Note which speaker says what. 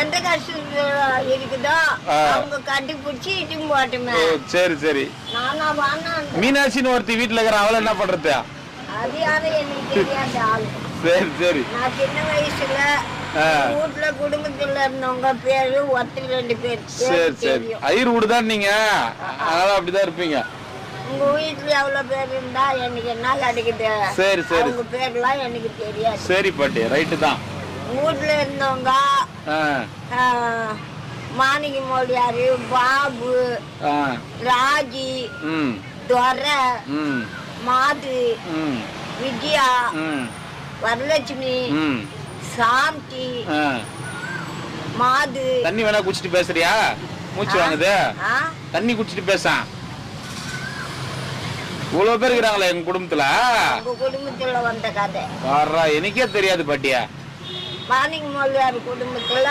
Speaker 1: எந்த கஷ்டம் இருக்குதோ அவங்க கட்டிப்பிடிச்சி இட்டும் போட்டுமே.
Speaker 2: சரி சரி.
Speaker 1: நானா வானா
Speaker 2: மீனாட்சின்னு ஒருத்தி வீட்டுல இருக்கிற அவளை என்ன பண்றது?
Speaker 1: அது யாரும் எனக்கு தெரியாத ஆளு.
Speaker 2: சரி சரி.
Speaker 1: நான் சின்ன வயசுல வீட்டுல குடும்பத்துல இருந்தவங்க பேரு ஒருத்தர் 2 பேர்.
Speaker 2: சரி சரி. ஐயர் வீடுதான் நீங்க, அதனால அப்படிதான் இருப்பீங்க.
Speaker 1: உங்க வீட்டுல எவ்வளவு பேர் இருந்தா எனக்கு என்ன கிடைக்குது?
Speaker 2: சரி சரி.
Speaker 1: உங்க பேர்லாம் எனக்கு தெரியாது.
Speaker 2: சரி பாட்டி, ரைட்டு தான்.
Speaker 1: வீட்டுல இருந்தவங்க மாணிக்க மொழியாரு, பாபு, ராஜி, துரை, மாது, விஜயா, வரலட்சுமி, சாந்தி, மாது.
Speaker 2: தண்ணி வேணா குடிச்சிட்டு பேசுறியா? மூச்சு வாங்குது. தண்ணி குடிச்சிட்டு பேச. இவ்வளவு பேர் இருக்கிறாங்களா எங்க குடும்பத்துல?
Speaker 1: உங்க குடும்பத்துல வந்த கதை
Speaker 2: எனக்கே தெரியாது பாட்டியா.
Speaker 1: மாணிக்க மொழியாரு குடும்பத்துல